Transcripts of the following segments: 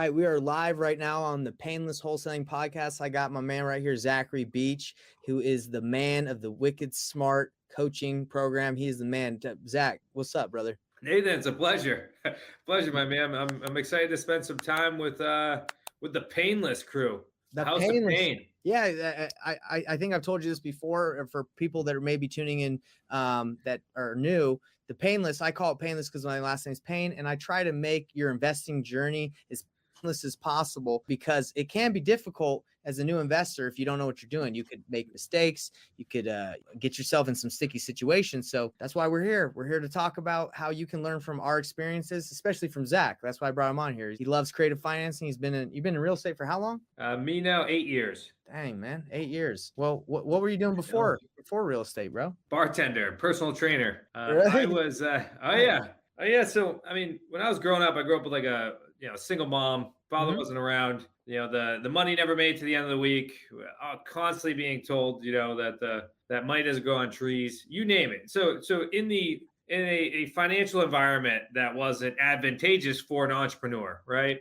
right, we are live right now on the Payneless Wholesaling Podcast. I got my man right here, Zachary Beach, who is the man of the Wicked Smart coaching program. He is the man. Zach, what's up, brother? Nathan, it's a pleasure. Pleasure, my man. I'm excited to spend some time with the Payneless crew. The House Paynless. of Pain. Yeah, I think I've told you this before. For people that are maybe tuning in that are new, the Paynless, I call it Paynless because my last name is Payne, and I try to make your investing journey as painless as possible because it can be difficult as a new investor if you don't know what you're doing. You could make mistakes. You could get yourself in some sticky situations. So that's why we're here. We're here to talk about how you can learn from our experiences, especially from Zach. That's why I brought him on here. He loves creative financing. You've been in real estate for how long? Me now, 8 years. Dang, man, 8 years. Well, what were you doing before real estate, bro? Bartender, personal trainer. Really? I was, oh yeah. So, I mean, when I was growing up, I grew up with like a single mom. Father wasn't around. The money never made it to the end of the week. Constantly being told, that money doesn't grow on trees. You name it. So in a financial environment that wasn't advantageous for an entrepreneur, right?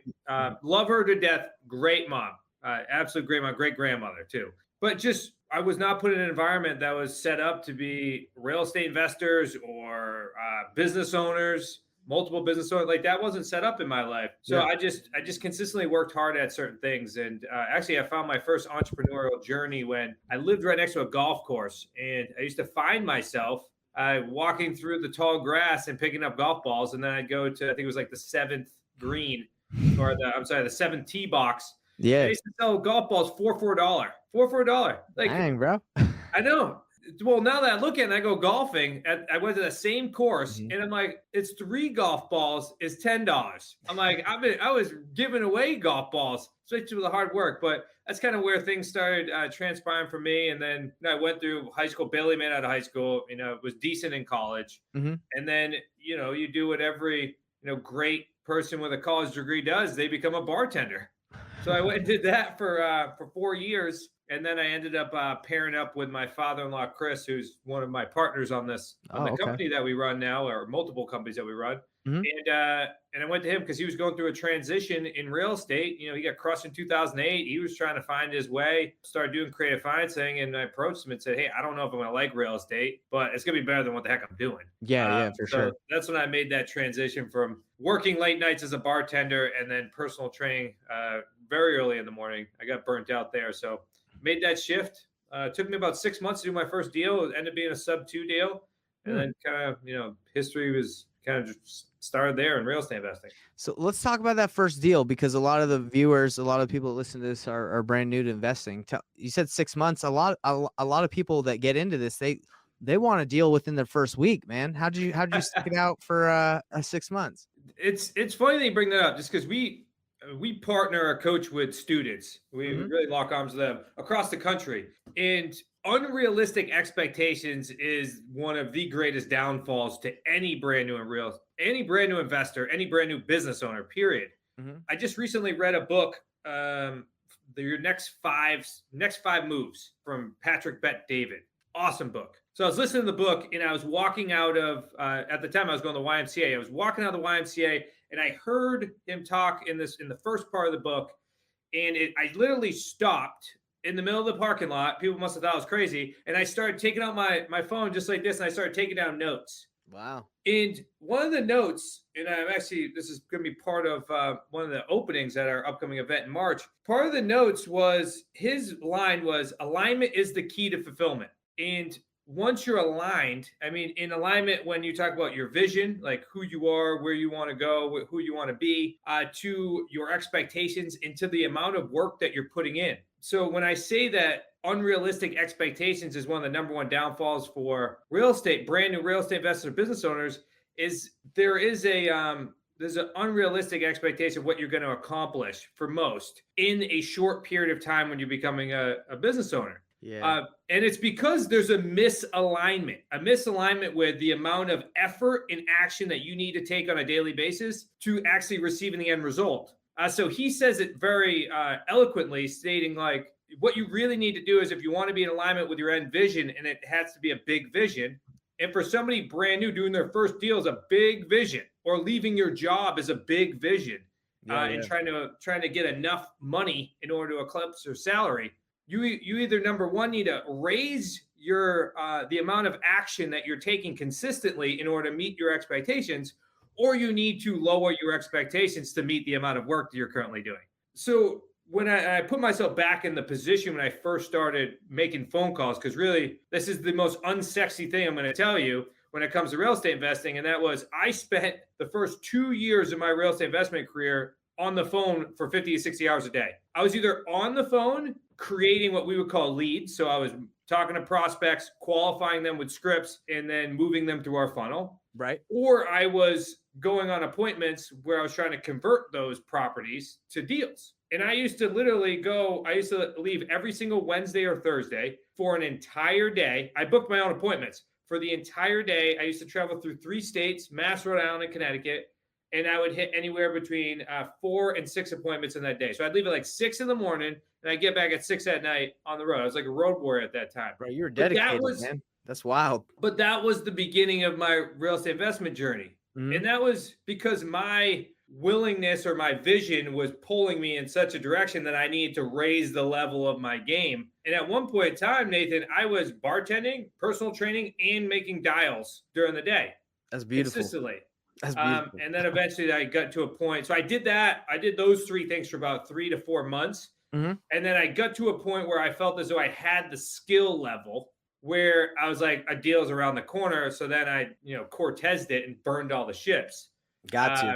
Love her to death. Great mom. Absolute great mom. Great grandmother too. But just I was not put in an environment that was set up to be real estate investors or business owners. Multiple business owners, like that wasn't set up in my life. So I just consistently worked hard at certain things. And actually I found my first entrepreneurial journey when I lived right next to a golf course. And I used to find myself walking through the tall grass and picking up golf balls. And then I'd go to, I think it was like the seventh green or the seventh tee box. Yeah. I used to sell golf balls for $4. Like, dang, bro. I know. Well, now that I look at it and I go golfing, I went to the same course and I'm like, it's 3 golf balls is $10. I'm like, I was giving away golf balls, especially with the hard work, but that's kind of where things started transpiring for me. And then I went through high school, barely made out of high school, was decent in college. And then, you do what every, great person with a college degree does. They become a bartender. So I went and did that for 4 years. And then I ended up pairing up with my father-in-law, Chris, who's one of my partners on the company that we run now, or multiple companies that we run. And I went to him because he was going through a transition in real estate. He got crushed in 2008. He was trying to find his way, started doing creative financing. And I approached him and said, hey, I don't know if I'm going to like real estate, but it's going to be better than what the heck I'm doing. Yeah, for sure. That's when I made that transition from working late nights as a bartender and then personal training very early in the morning. I got burnt out there. So made that shift. It took me about 6 months to do my first deal. It ended up being a sub-2 deal. And then kind of, history was kind of just started there in real estate investing. So let's talk about that first deal because a lot of the viewers, a lot of people that listen to this are brand new to investing. You said 6 months. A lot of people that get into this, they want to deal within their first week, man. How'd you stick it out for 6 months? It's funny that you bring that up just because we partner or coach with students. We really lock arms with them across the country. And unrealistic expectations is one of the greatest downfalls to any brand new investor, any brand new business owner, period. I just recently read a book, Your Next Five Moves from Patrick Bet-David. Awesome book. So I was listening to the book and I was walking out of, at the time I was going to the YMCA. I was walking out of the YMCA and I heard him talk in the first part of the book. And I literally stopped in the middle of the parking lot. People must have thought I was crazy. And I started taking out my phone just like this. And I started taking down notes. Wow. And one of the notes, and this is going to be part of one of the openings at our upcoming event in March. Part of the notes was, his line was, alignment is the key to fulfillment. And once you're aligned, in alignment, when you talk about your vision, like who you are, where you want to go, who you want to be, to your expectations and to the amount of work that you're putting in. So when I say that unrealistic expectations is one of the number one downfalls for real estate, brand new real estate investors, business owners, is there's an unrealistic expectation of what you're going to accomplish for most in a short period of time when you're becoming a business owner. Yeah. And it's because there's a misalignment with the amount of effort and action that you need to take on a daily basis to actually receiving the end result. So he says it very eloquently, stating like, what you really need to do is, if you want to be in alignment with your end vision, and it has to be a big vision. And for somebody brand new, doing their first deal is a big vision, or leaving your job is a big vision. and trying to get enough money in order to eclipse your salary, you either, number one, need to raise your the amount of action that you're taking consistently in order to meet your expectations, or you need to lower your expectations to meet the amount of work that you're currently doing. So when I put myself back in the position when I first started making phone calls, because really this is the most unsexy thing I'm going to tell you when it comes to real estate investing, and that was I spent the first 2 years of my real estate investment career on the phone for 50 to 60 hours a day. I was either on the phone creating what we would call leads. So I was talking to prospects, qualifying them with scripts, and then moving them through our funnel. Right. Or I was going on appointments where I was trying to convert those properties to deals. And I used to leave every single Wednesday or Thursday for an entire day. I booked my own appointments for the entire day. I used to travel through 3 states, Mass, Rhode Island, and Connecticut. And I would hit anywhere between 4 and 6 appointments in that day. So I'd leave at like 6 in the morning and I'd get back at 6 at night on the road. I was like a road warrior at that time. Bro, you were dedicated, man. That's wild. But that was the beginning of my real estate investment journey. Mm-hmm. And that was because my willingness or my vision was pulling me in such a direction that I needed to raise the level of my game. And at one point in time, Nathan, I was bartending, personal training, and making dials during the day. That's beautiful. Consistently. That's beautiful. And then eventually I got to a point. So I did that. I did those 3 things for about 3 to 4 months. Mm-hmm. And then I got to a point where I felt as though I had the skill level where I was like, a deal's around the corner. So then I, Cortez'd it and burned all the ships. Got you.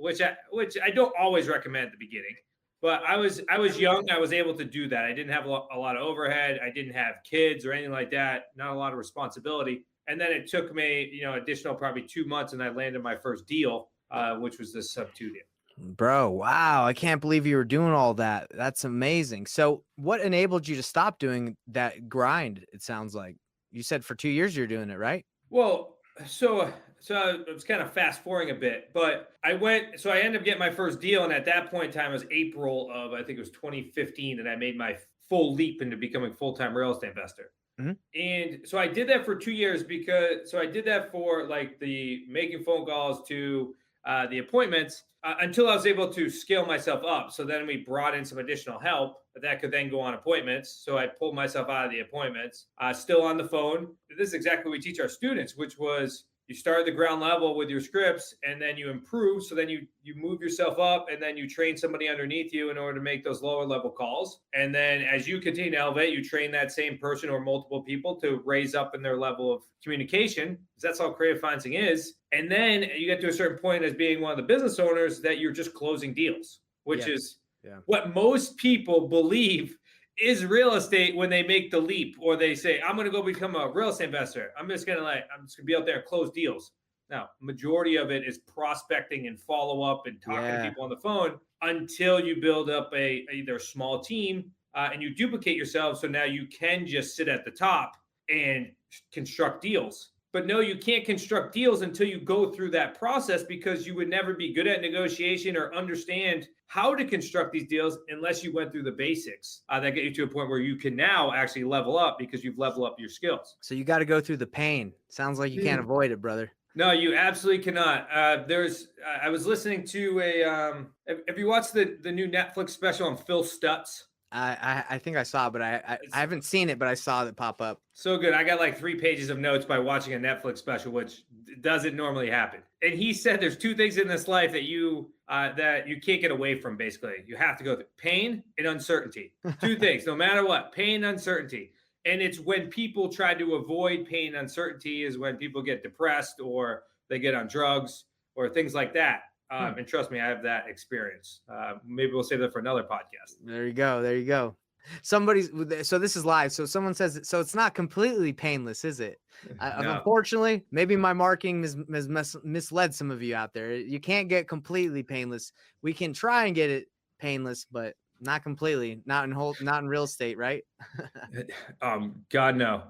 Which I don't always recommend at the beginning. But I was young. I was able to do that. I didn't have a lot of overhead. I didn't have kids or anything like that. Not a lot of responsibility. And then it took me, additional probably 2 months, and I landed my first deal, which was this sub 2 deal. Bro, wow. I can't believe you were doing all that. That's amazing. So what enabled you to stop doing that grind? It sounds like you said for 2 years you're doing it, right? Well, so I was kind of fast forwarding a bit, but I ended up getting my first deal. And at that point in time, it was April of, I think it was 2015, that I made my full leap into becoming a full-time real estate investor. Mm-hmm. And so I did that for 2 years I did that for like the making phone calls to the appointments until I was able to scale myself up. So then we brought in some additional help that could then go on appointments. So I pulled myself out of the appointments, still on the phone. This is exactly what we teach our students, which was you start at the ground level with your scripts and then you improve. So then you move yourself up and then you train somebody underneath you in order to make those lower level calls. And then as you continue to elevate, you train that same person or multiple people to raise up in their level of communication. Because that's all creative financing is. And then you get to a certain point as being one of the business owners that you're just closing deals, which is what most people believe is real estate when they make the leap, or they say, I'm going to go become a real estate investor. I'm just going to be out there and close deals. Now, majority of it is prospecting and follow up and talking to people on the phone until you build up either a small team and you duplicate yourself. So now you can just sit at the top and construct deals. But no, you can't construct deals until you go through that process, because you would never be good at negotiation or understand how to construct these deals unless you went through the basics that get you to a point where you can now actually level up because you've leveled up your skills. So you got to go through the pain. Sounds like you can't avoid it, brother. No, you absolutely cannot. I was listening to have you watched the new Netflix special on Phil Stutz? I think I saw it, but I haven't seen it, but I saw it pop up. So good. I got like 3 pages of notes by watching a Netflix special, which doesn't normally happen. And he said there's 2 things in this life that you can't get away from. Basically, you have to go through pain and uncertainty. 2 things, no matter what, pain and uncertainty. And it's when people try to avoid pain and uncertainty is when people get depressed or they get on drugs or things like that. And trust me, I have that experience. Maybe we'll save that for another podcast. There you go. So this is live. So someone says, so it's not completely painless, is it? No. Unfortunately, maybe my marketing has misled some of you out there. You can't get completely painless. We can try and get it painless, but not completely, not in real estate, right? God, no.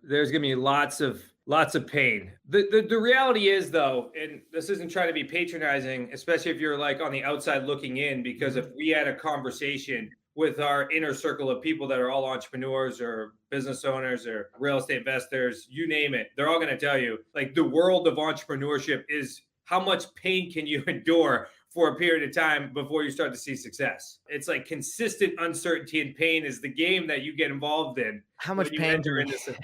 There's going to be lots of pain. The reality is, though, and this isn't trying to be patronizing, especially if you're like on the outside looking in, because if we had a conversation with our inner circle of people that are all entrepreneurs or business owners or real estate investors, you name it, they're all going to tell you, like, the world of entrepreneurship is how much pain can you endure for a period of time before you start to see success. It's like consistent uncertainty and pain is the game that you get involved in. How When much you pain enter can you, into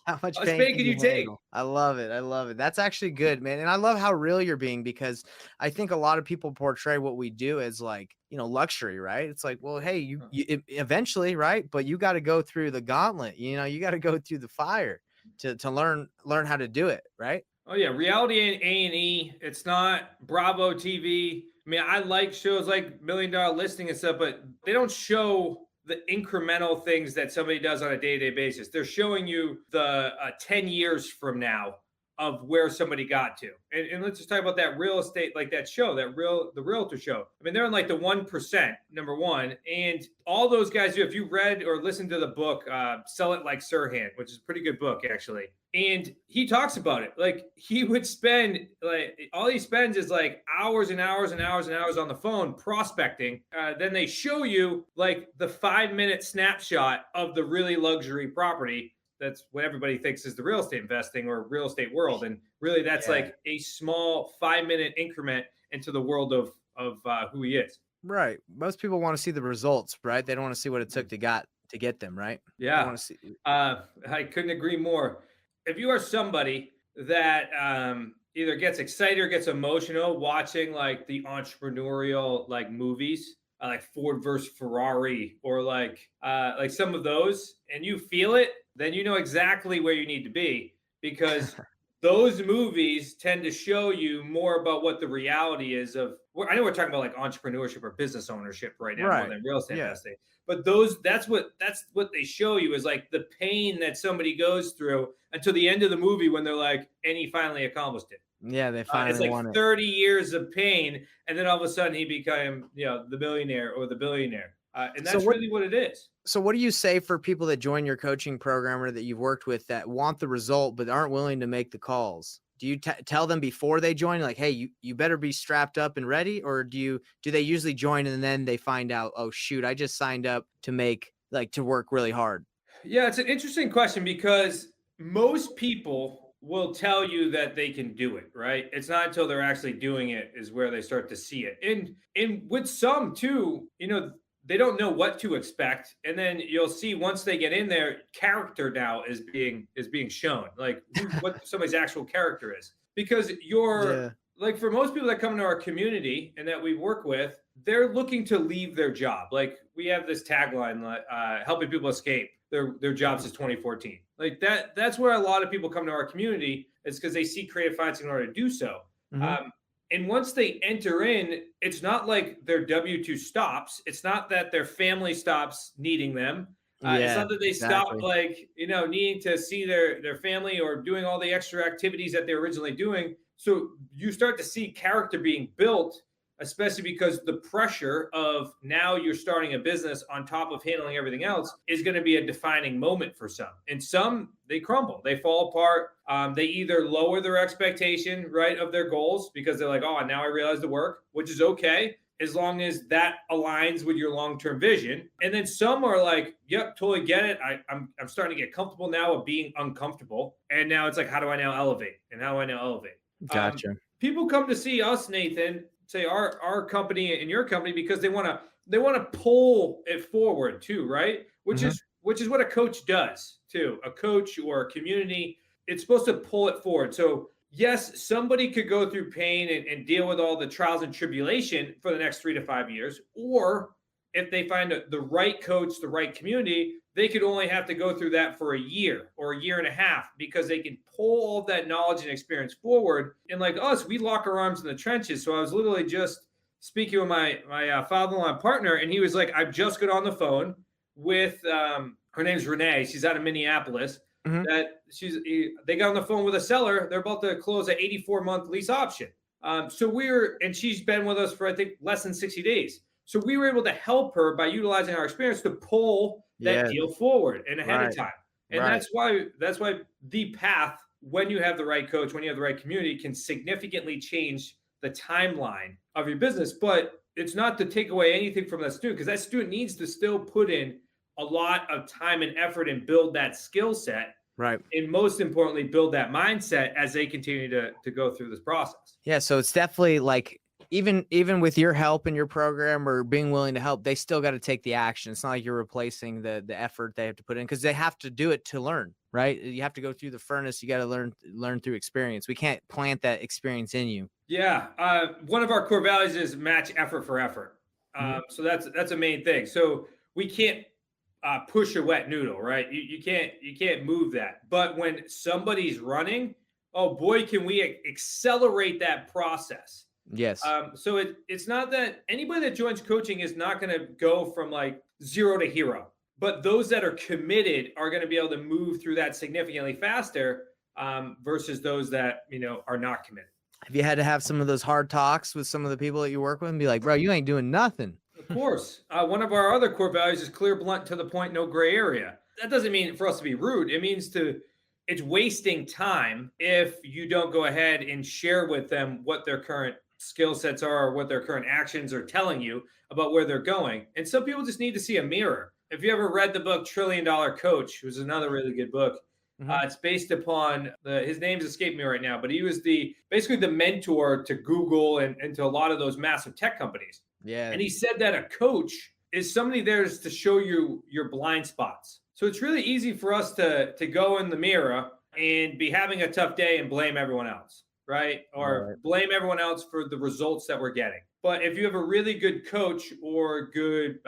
how much how much pain pain can can you you take? handle? I love it. I love it. That's actually good, man. And I love how real you're being, because I think a lot of people portray what we do as like, luxury, right? It's like, well, hey, eventually, right? But you got to go through the gauntlet, you got to go through the fire to learn how to do it, right? Oh yeah, reality and A&E. It's not Bravo TV. I mean, I like shows like Million Dollar Listing and stuff, but they don't show the incremental things that somebody does on a day-to-day basis. They're showing you the 10 years from now of where somebody got to. And let's just talk about that real estate, like that show, the realtor show. I mean, they're in like the 1%, number one. And all those guys, if you read or listened to the book, Sell It Like Sirhan, which is a pretty good book, actually. And he talks about it. Like he would spend, like all he spends is like hours and hours and hours and hours on the phone prospecting. Then they show you like the 5-minute snapshot of the really luxury property. That's what everybody thinks is the real estate investing or real estate world. And really that's like a small 5-minute increment into the world of who he is. Right. Most people want to see the results, right? They don't want to see what it took to get them, right? Yeah. They want to see. I couldn't agree more. If you are somebody that either gets excited or gets emotional watching like the entrepreneurial like movies, like Ford versus Ferrari, or like some of those, and you feel it, then you know exactly where you need to be, because those movies tend to show you more about what the reality is of. I know we're talking about like entrepreneurship or business ownership right now, more than real estate investing. But that's what they show you is like the pain that somebody goes through until the end of the movie when they're like, and he finally accomplished it. Yeah, they finally won it. It's like 30 years of pain, and then all of a sudden he became, the millionaire or the billionaire. And that's really what it is. So what do you say for people that join your coaching program or that you've worked with that want the result but aren't willing to make the calls? Do you tell them before they join, like, hey, you better be strapped up and ready? Or do they usually join and then they find out, oh, shoot, I just signed up to work really hard? Yeah, it's an interesting question, because most people will tell you that they can do it, right? It's not until they're actually doing it is where they start to see it. And with some too, they don't know what to expect. And then you'll see once they get in there, character now is being shown, like what somebody's actual character is. Because like for most people that come into our community and that we work with, they're looking to leave their job. Like we have this tagline, helping people escape their jobs since 2014. Like that's where a lot of people come to our community, is because they see creative financing in order to do so. Mm-hmm. And once they enter in, it's not like their W-2 stops. It's not that their family stops needing them. It's not that they stop needing to see their family or doing all the extra activities that they're originally doing. So you start to see character being built, especially because the pressure of now you're starting a business on top of handling everything else is going to be a defining moment for some. And some, they crumble, they fall apart. They either lower their expectation, right, of their goals, because they're like, oh, now I realize the work, which is okay, as long as that aligns with your long-term vision. And then some are like, yep, totally get it. I'm starting to get comfortable now of being uncomfortable. And now it's like, how do I now elevate? And how do I now elevate? Gotcha. People come to see us, Nathan, say our company and your company, because they want to pull it forward too, right? Which is what a coach does too. A coach or a community, it's supposed to pull it forward. So yes, somebody could go through pain and deal with all the trials and tribulation for the next 3 to 5 years. Or if they find the right coach, the right community, they could only have to go through that for a year or a year and a half, because they can pull all that knowledge and experience forward. And like us, we lock our arms in the trenches. So I was literally just speaking with my father-in-law partner, and he was like, I've just got on the phone with, her name's Renee. She's out of Minneapolis. They got on the phone with a seller. They're about to close an 84-month lease option. And she's been with us for, I think, less than 60 days. So we were able to help her by utilizing our experience to pull that deal forward and ahead of time. And that's why the path, when you have the right coach, when you have the right community, can significantly change the timeline of your business. But it's not to take away anything from that student, because that student needs to still put in a lot of time and effort and build that skill set. Right. And most importantly, build that mindset as they continue to go through this process. Yeah. So it's definitely like even with your help in your program or being willing to help, they still got to take the action. It's not like you're replacing the effort they have to put in, because they have to do it to learn, right? You have to go through the furnace. You got to learn through experience. We can't plant that experience in you. Yeah. One of our core values is match effort for effort. So that's a main thing. So we can't push a wet noodle, right? You can't move that. But when somebody's running, oh boy, can we accelerate that process? Yes. So it's not that anybody that joins coaching is not going to go from like 0 to hero, but those that are committed are going to be able to move through that significantly faster versus those that are not committed. Have you had to have some of those hard talks with some of the people that you work with and be like, bro, you ain't doing nothing? Of course. One of our other core values is clear, blunt, to the point, no gray area. That doesn't mean for us to be rude. It means it's wasting time if you don't go ahead and share with them what their current skill sets are or what their current actions are telling you about where they're going. And some people just need to see a mirror. If you ever read the book $1 Trillion Coach, which is another really good book, it's based upon his name's escaped me right now, but he was basically the mentor to Google and to a lot of those massive tech companies. Yeah. And he said that a coach is somebody there to show you your blind spots. So it's really easy for us to go in the mirror and be having a tough day and blame everyone else, right? Or blame everyone else for the results that we're getting. But if you have a really good coach or good,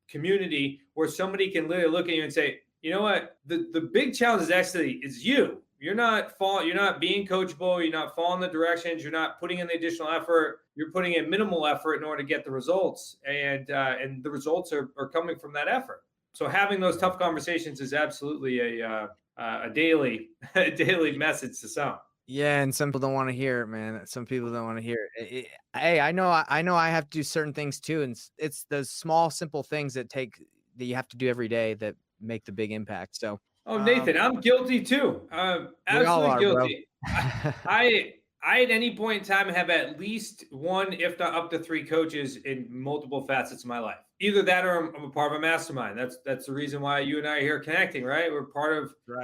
community where somebody can literally look at you and say, you know what, the big challenge is you. You're not being coachable. You're not following the directions. You're not putting in the additional effort. You're putting in minimal effort in order to get the results. And the results are coming from that effort. So having those tough conversations is absolutely a daily message to some. Yeah, and some people don't want to hear it, man. Some people don't want to hear it. Hey, I know I have to do certain things too, and it's those small, simple things that you have to do every day that make the big impact. So, Nathan, I'm guilty too. Absolutely guilty. I at any point in time have at least one, if not up to 3 coaches in multiple facets of my life. Either that or I'm a part of a mastermind. That's the reason why you and I are here connecting, right?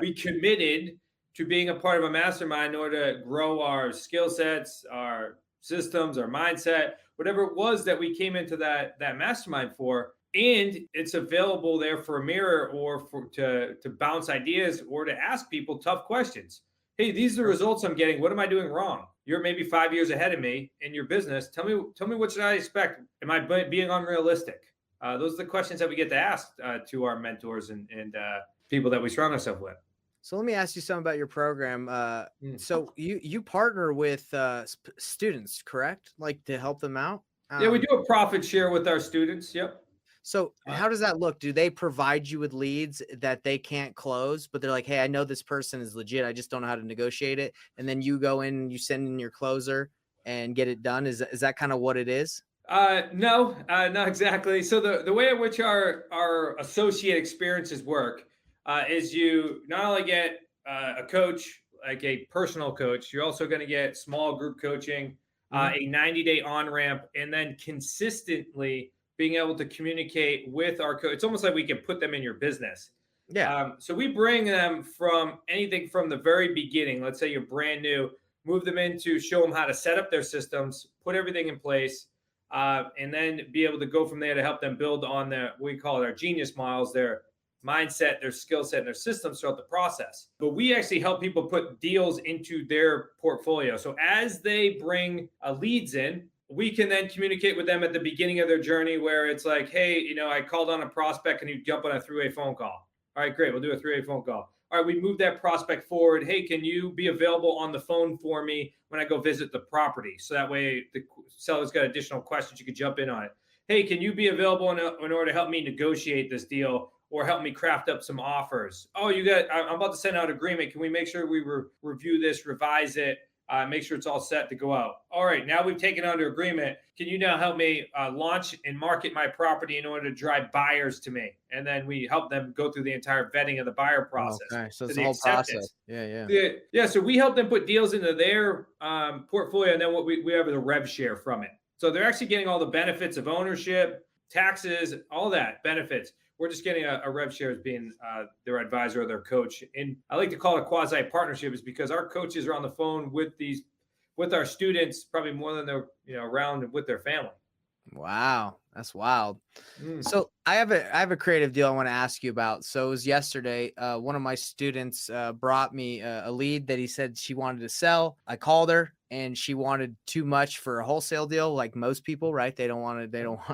We committed to being a part of a mastermind in order to grow our skill sets, our systems, our mindset, whatever it was that we came into that mastermind for. And it's available there for a mirror or to bounce ideas or to ask people tough questions. Hey, these are the results I'm getting. What am I doing wrong? You're maybe 5 years ahead of me in your business. Tell me what should I expect? Am I being unrealistic? Those are the questions that we get to ask to our mentors and people that we surround ourselves with. So let me ask you something about your program. So you partner with students, correct? Like to help them out? Yeah, we do a profit share with our students. Yep. So how does that look? Do they provide you with leads that they can't close, but they're like, hey, I know this person is legit. I just don't know how to negotiate it. And then you go in, you send in your closer and get it done. Is that kind of what it is? No, not exactly. So the way in which our associate experiences work is you not only get a coach, like a personal coach, you're also going to get small group coaching, a 90-day on-ramp, and then consistently being able to communicate with our coach. It's almost like we can put them in your business. Yeah. So we bring them from anything from the very beginning. Let's say you're brand new, move them into show them how to set up their systems, put everything in place, and then be able to go from there to help them build on we call it our genius models, their mindset, their skill set, and their systems throughout the process. But we actually help people put deals into their portfolio. So as they bring leads in, we can then communicate with them at the beginning of their journey where it's like, hey, I called on a prospect. Can you jump on a 3-way phone call? All right, great. We'll do a 3-way phone call. All right, we move that prospect forward. Hey, can you be available on the phone for me when I go visit the property? So that way the seller's got additional questions. You could jump in on it. Hey, can you be available in order to help me negotiate this deal or help me craft up some offers? Oh, I'm about to send out an agreement. Can we make sure we review this, revise it? Make sure it's all set to go out. All right, now we've taken under agreement. Can you now help me launch and market my property in order to drive buyers to me? And then we help them go through the entire vetting of the buyer process. Okay, so it's the whole process. Yeah. Yeah, so we help them put deals into their portfolio, and then what we have is a rev share from it. So they're actually getting all the benefits of ownership, taxes, all that benefits. We're just getting a rev share as being their advisor or their coach. And I like to call it a quasi partnership is because our coaches are on the phone with these with our students probably more than they're, around with their family. Wow, that's wild. Mm. So I have a creative deal I want to ask you about. So it was yesterday. One of my students brought me a lead that he said she wanted to sell. I called her and she wanted too much for a wholesale deal, like most people, right? They don't want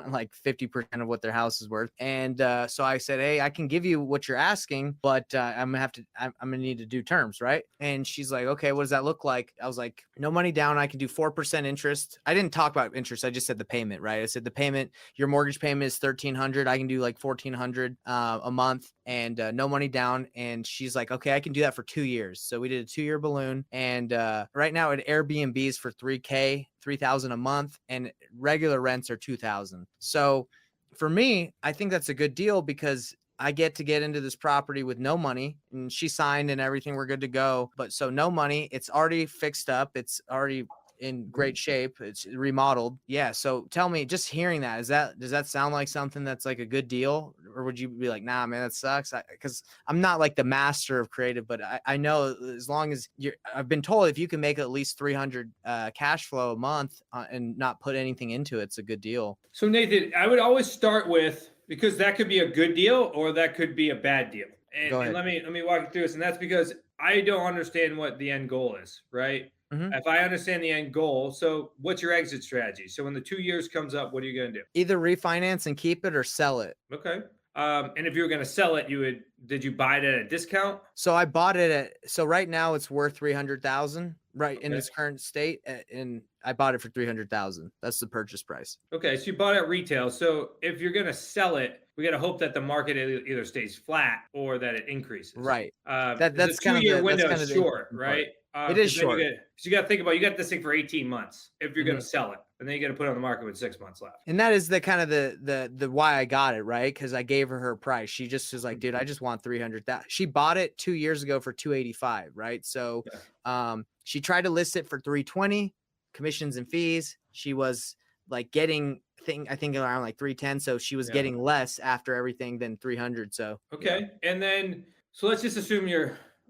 like 50% of what their house is worth. And so I said, hey, I can give you what you're asking, but I'm gonna need to do terms, right? And she's like, okay, what does that look like? I was like, no money down. I can do 4% interest. I didn't talk about interest. I just said the payment, right? I said the payment, your mortgage payment is $1,300. I can do like $1,400 a month and no money down. And she's like, okay, I can do that for 2 years. So we did a 2-year balloon. And right now at Airbnb's for $3,000 a month, and regular rents are $2,000. So for me, I think that's a good deal because I get to get into this property with no money, and she signed and everything. We're good to go. But so no money. It's already fixed up. It's already in great shape. It's remodeled. Yeah. So tell me, just hearing that, does that sound like something that's like a good deal, or would you be like, nah, man, that sucks? Because I'm not like the master of creative, but I know as long as I've been told if you can make at least 300 cash flow a month and not put anything into it, it's a good deal. So Nathan, I would always start with, because that could be a good deal or that could be a bad deal. Go ahead. And let me walk you through this. And that's because I don't understand what the end goal is, right? Mm-hmm. If I understand the end goal, so what's your exit strategy? So when the 2 years comes up, what are you going to do? Either refinance and keep it or sell it. Okay. And if you were going to sell it, did you buy it at a discount? So I bought it so right now it's worth 300,000 right in Okay. its current state. And I bought it for 300,000. That's the purchase price. Okay. So you bought it at retail. So if you're going to sell it, we got to hope that the market either stays flat or that it increases. Right. That's kind of 2-year window kind is of short, right? It is short. You got to think about, you got this thing for 18 months if you're going to sell it, and then you got to put it on the market with 6 months left. And that is the kind of the why I got it, right? Because I gave her price. She just was like, dude, I just want 300,000. She bought it 2 years ago for 285, right? So she tried to list it for 320, commissions and fees. She was like getting I think around like 310. So she was getting less after everything than 300. So okay. And then so let's just assume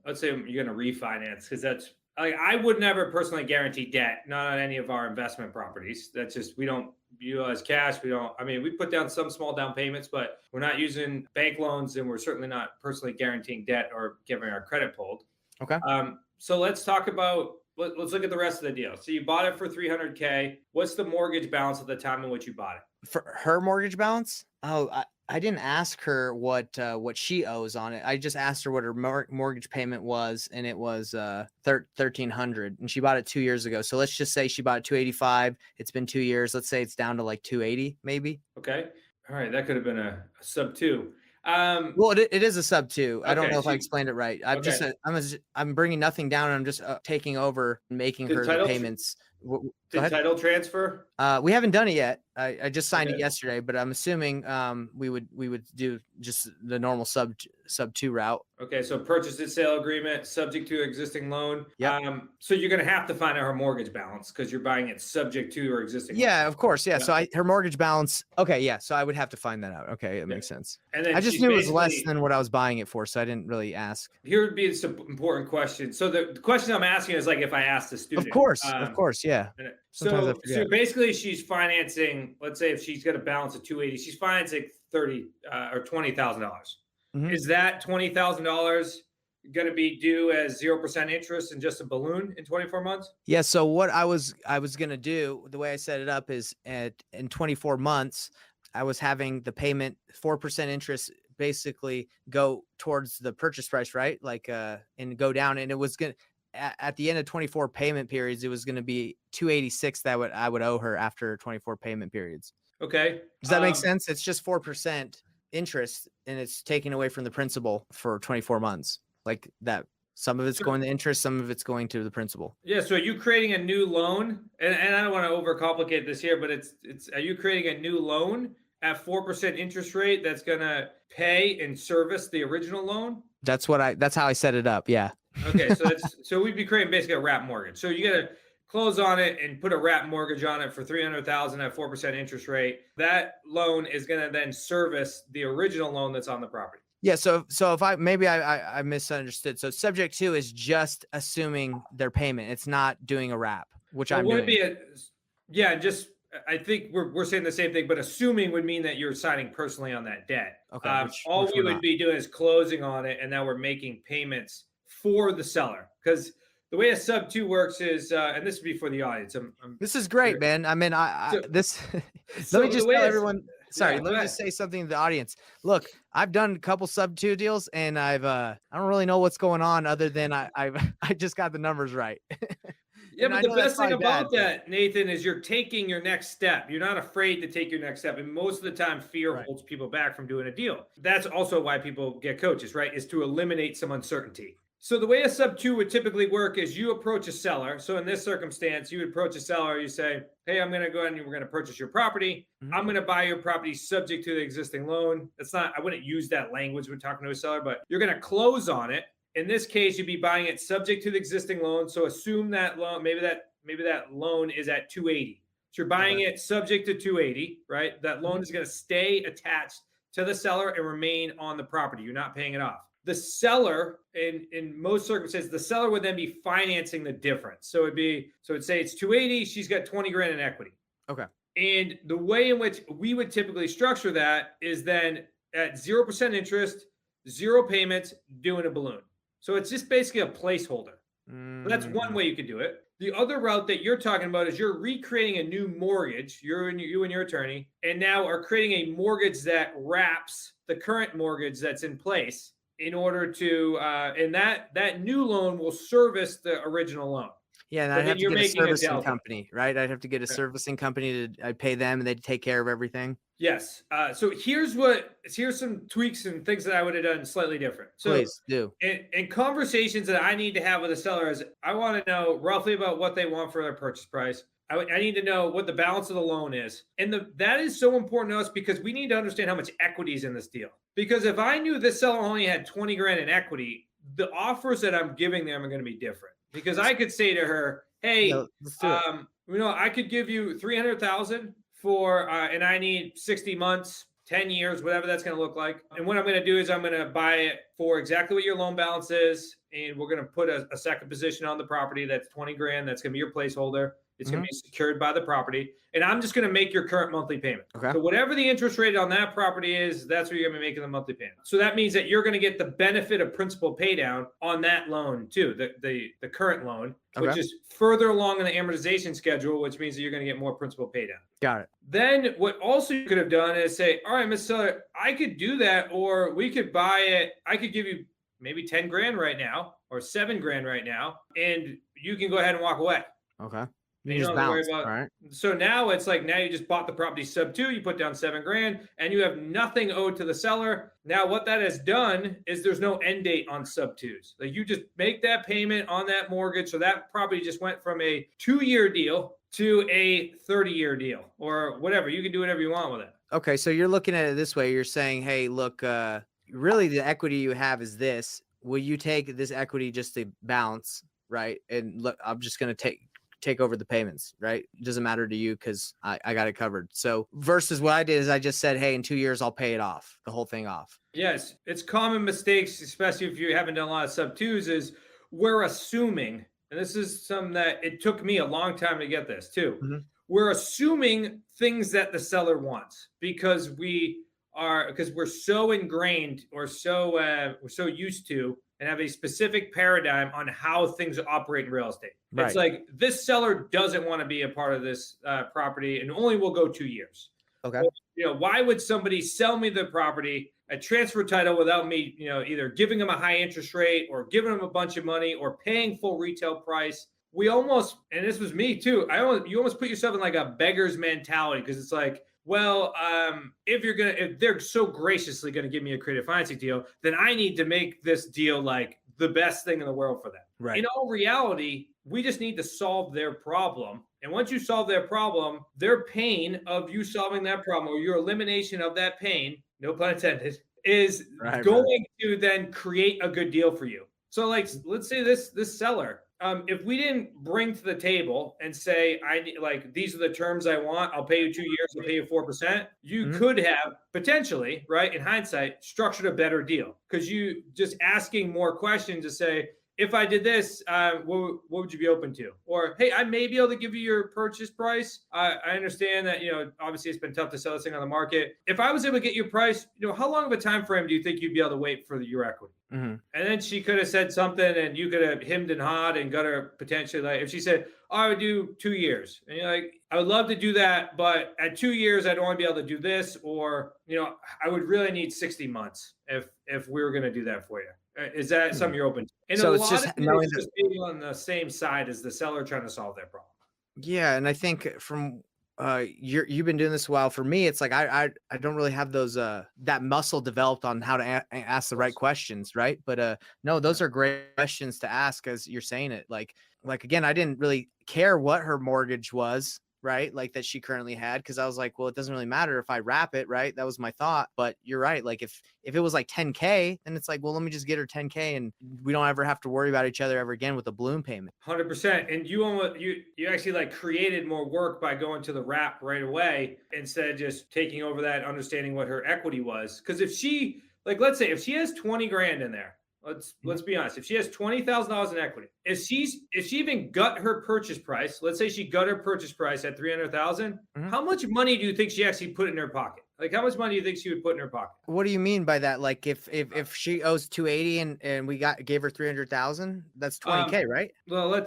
let's say you're going to refinance, because that's like, I would never personally guarantee debt, not on any of our investment properties. That's just, we don't utilize cash. We put down some small down payments, but we're not using bank loans, and we're certainly not personally guaranteeing debt or giving our credit pulled. Okay. So let's talk about, let's look at the rest of the deal. So you bought it for $300K. What's the mortgage balance at the time in which you bought it? For her mortgage balance? Oh, I didn't ask her what she owes on it. I just asked her what her mortgage payment was, and it was $1,300, and she bought it 2 years ago. So let's just say she bought it $285. It's been 2 years. Let's say it's down to like $280, maybe. Okay. All right. That could have been a sub 2. Well, it is a sub 2. I don't know if I explained it right. I'm bringing nothing down. And I'm just taking over and making her the payments. Did title transfer? We haven't done it yet. I just signed it yesterday, but I'm assuming we would do just the normal sub 2 route. Okay, so purchase and sale agreement subject to existing loan. Yeah. So you're going to have to find out her mortgage balance because you're buying it subject to her existing. Yeah, loan. Of course. Yeah. So her mortgage balance. Okay. Yeah. So I would have to find that out. Okay, it makes sense. And then I just knew it was less than what I was buying it for, so I didn't really ask. Here would be some important question. So the question I'm asking is like if I asked the student. Of course. Yeah. So basically, she's financing. Let's say if she's got a balance of 280, she's financing $30,000 or $20,000. Mm-hmm. Is that $20,000 going to be due as 0% interest and just a balloon in 24 months? Yeah. So what I was going to do, the way I set it up is in 24 months, I was having the payment 4% interest basically go towards the purchase price, right? Like and go down, and it was going to. At the end of 24 payment periods, it was going to be 286 that I would owe her after 24 payment periods. Okay. Does that make sense? It's just 4% interest, and it's taken away from the principal for 24 months. Like that, some of it's going to interest, some of it's going to the principal. Yeah. So are you creating a new loan? And I don't want to overcomplicate this here, but are you creating a new loan at 4% interest rate that's going to pay and service the original loan? That's how I set it up. Yeah. Okay, so we'd be creating basically a wrap mortgage. So you got to close on it and put a wrap mortgage on it for $300,000 at 4% interest rate. That loan is going to then service the original loan that's on the property. Yeah. So if I misunderstood. So subject to is just assuming their payment. It's not doing a wrap, which Well, I'm wouldn't doing. yeah, just I think we're saying the same thing, but assuming would mean that you're signing personally on that debt. Okay. All Which we we're would not. be doing is closing on it, and now we're making payments for the seller. Because the way a sub two works is, and this would be for the audience. This is great, man. I mean, so, this, let me so the just way tell it's everyone, yeah, sorry, go let me ahead. just say something to the audience. Look, I've done a couple sub two deals and I don't really know what's going on other than I just got the numbers right. Yeah, And but I the know that's best thing probably bad, about but that, Nathan, is you're taking your next step. You're not afraid to take your next step. And most of the time, fear right. holds people back from doing a deal. That's also why people get coaches, right? Is to eliminate some uncertainty. So the way a sub two would typically work is you approach a seller. So in this circumstance, you would approach a seller. You say, hey, I'm going to go ahead and we're going to purchase your property. Mhm. I'm going to buy your property subject to the existing loan. That's not, I wouldn't use that language when talking to a seller, but you're going to close on it. In this case, you'd be buying it subject to the existing loan. So assume that loan, maybe that loan is at 280. So you're buying it subject to 280, right? That loan is going to stay attached to the seller and remain on the property. You're not paying it off. The seller, in most circumstances, the seller would then be financing the difference. So it'd say it's 280. She's got 20 grand in equity. Okay. And the way in which we would typically structure that is then at 0% interest, 0 payments, doing a balloon. So it's just basically a placeholder. So that's one way you could do it. The other route that you're talking about is you're recreating a new mortgage, you and your attorney, and now are creating a mortgage that wraps the current mortgage that's in place in order to, and that new loan will service the original loan. Yeah, and I'd have to you're get a making a servicing delta. company, right? I'd have to get a servicing company I'd pay them and they'd take care of everything. Yes. So here's some tweaks and things that I would have done slightly different. So Please do. in conversations that I need to have with a seller is I want to know roughly about what they want for their purchase price. I need to know what the balance of the loan is. And that is so important to us because we need to understand how much equity is in this deal. Because if I knew this seller only had 20 grand in equity, the offers that I'm giving them are going to be different. Because I could say to her, hey, I could give you 300,000 for, and I need 60 months, 10 years, whatever that's going to look like. And what I'm going to do is I'm going to buy it for exactly what your loan balance is. And we're going to put a second position on the property. That's 20 grand. That's going to be your placeholder. It's going to be secured by the property. And I'm just going to make your current monthly payment. Okay. So whatever the interest rate on that property is, that's what you're going to be making the monthly payment. So that means that you're going to get the benefit of principal pay down on that loan too, the current loan, which is further along in the amortization schedule, which means that you're going to get more principal pay down. Got it. Then what also you could have done is say, all right, Mr. Seller, I could do that, or we could buy it. I could give you maybe 10 grand right now or 7 grand right now, and you can go ahead and walk away. Okay. You just bounce. All right. So now it's like, now you just bought the property sub 2, you put down 7 grand and you have nothing owed to the seller. Now what that has done is there's no end date on sub 2s. Like you just make that payment on that mortgage. So that property just went from a 2-year deal to a 30-year deal or whatever. You can do whatever you want with it. Okay. So you're looking at it this way. You're saying, hey, look, really the equity you have is this. Will you take this equity just to bounce? Right. And look, I'm just going to take over the payments, right? It doesn't matter to you because I got it covered. So versus what I did is I just said, hey, in 2 years, I'll pay it off, the whole thing off. Yes. It's common mistakes, especially if you haven't done a lot of sub 2s, is we're assuming, and this is something that it took me a long time to get this too. Mm-hmm. We're assuming things that the seller wants because we're so ingrained or we're so used to and have a specific paradigm on how things operate in real estate. Right. It's like this seller doesn't want to be a part of this property and only will go 2 years. Okay. Well, why would somebody sell me the property, a transfer title without me, either giving them a high interest rate or giving them a bunch of money or paying full retail price? We almost, and this was me too, you almost put yourself in like a beggar's mentality because it's like, well, if they're so graciously going to give me a creative financing deal, then I need to make this deal like the best thing in the world for them. Right. In all reality, we just need to solve their problem. And once you solve their problem, their pain of you solving that problem or your elimination of that pain, no pun intended, is going to then create a good deal for you. So like, let's say this seller, if we didn't bring to the table and say, these are the terms I want, I'll pay you 2 years, I'll pay you 4%, you could have potentially, right, in hindsight, structured a better deal, because you just asking more questions to say, if I did this, what would you be open to? Or, hey, I may be able to give you your purchase price. I understand that, obviously it's been tough to sell this thing on the market. If I was able to get your price, how long of a time frame do you think you'd be able to wait for your equity? And then she could have said something, and you could have hemmed and hawed and got her potentially, like, if she said, I would do 2 years. And you're like, I would love to do that, but at 2 years, I'd only be able to do this. Or, I would really need 60 months if we were going to do that for you. Is that something you're open to? And so it's just being on the same side as the seller trying to solve their problem. Yeah. And I think from you've been doing this a while. For me, it's like I don't really have those that muscle developed on how to ask the right questions, right? But no, those are great questions to ask as you're saying it. Like again, I didn't really care what her mortgage was, right? Like that she currently had, because I was like, well, it doesn't really matter if I wrap it, right? That was my thought. But you're right. Like if it was like 10K, then it's like, well, let me just get her 10K and we don't ever have to worry about each other ever again with a balloon payment. 100%. And you actually like created more work by going to the wrap right away instead of just taking over that, understanding what her equity was. Because if she, like, let's say if she has 20 grand in there, let's be honest. If she has $20,000 in equity, if she even got her purchase price, let's say she got her purchase price at 300,000, how much money do you think she actually put in her pocket? Like, how much money do you think she would put in her pocket? What do you mean by that? Like, if she owes 280 and we gave her 300,000, that's 20K, right? Well,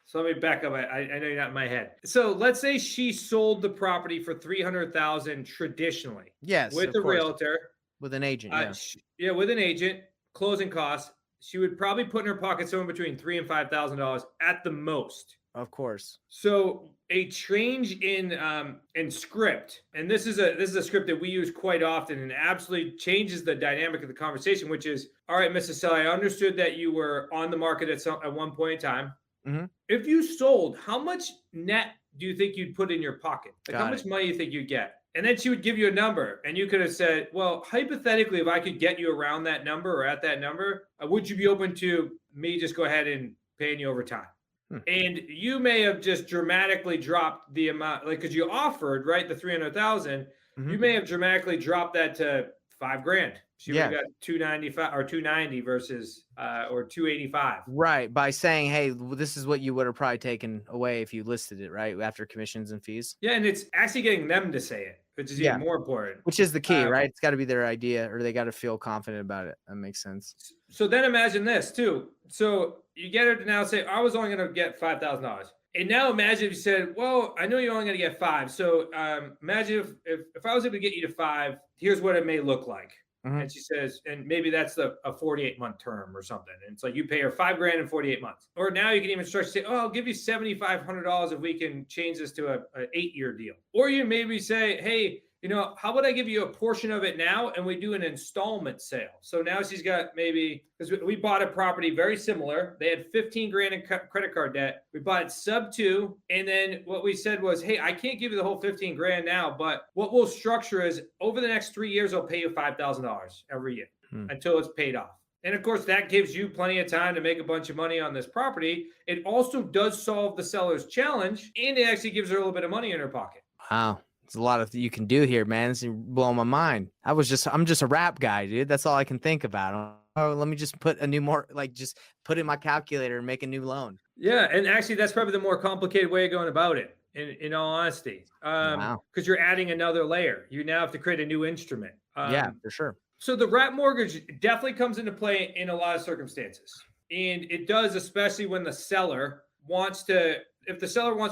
so let me back up. I know you're not in my head. So let's say she sold the property for 300,000 traditionally. Yes, with a realtor, with an agent. With an agent. Closing costs, she would probably put in her pocket somewhere between $3,000 and $5,000 at the most. Of course. So a change in script, and this is a script that we use quite often, and absolutely changes the dynamic of the conversation, which is, all right, Mrs. Seller, I understood that you were on the market at one point in time. If you sold, how much net do you think you'd put in your pocket? Like, how much money do you think you'd get? And then she would give you a number, and you could have said, well, hypothetically, if I could get you around that number or at that number, would you be open to me just go ahead and paying you over time? And you may have just dramatically dropped the amount, like, because you offered, right, the 300,000, you may have dramatically dropped that to $5,000. She would have got 295 or 290 versus or 285. Right. By saying, hey, this is what you would have probably taken away if you listed it, right? After commissions and fees. Yeah. And it's actually getting them to say it, which is even more important. Which is the key, right? It's got to be their idea, or they got to feel confident about it. That makes sense. So then imagine this too. So you get her to now say, I was only going to get $5,000. And now imagine if you said, well, I know you're only going to get 5. So imagine if I was able to get you to 5, here's what it may look like. And she says, and maybe that's a 48-month term or something. And it's like you pay her $5,000 in 48 months. Or now you can even start to say, oh, I'll give you $7,500 if we can change this to an 8-year deal. Or you maybe say, hey, how about I give you a portion of it now and we do an installment sale? So now she's got maybe, because we bought a property very similar. They had $15,000 in credit card debt. We bought it sub 2. And then what we said was, hey, I can't give you the whole $15,000 now, but what we'll structure is over the next 3 years, I'll pay you $5,000 every year until it's paid off. And of course, that gives you plenty of time to make a bunch of money on this property. It also does solve the seller's challenge, and it actually gives her a little bit of money in her pocket. Wow. There's a lot of you can do here, man. It's blowing my mind. I'm just a rap guy, dude. That's all I can think about. Oh, let me just put just put in my calculator and make a new loan. Yeah. And actually that's probably the more complicated way of going about it, in all honesty. Because you're adding another layer. You now have to create a new instrument. Yeah, for sure. So the wrap mortgage definitely comes into play in a lot of circumstances. And it does, especially when the seller wants to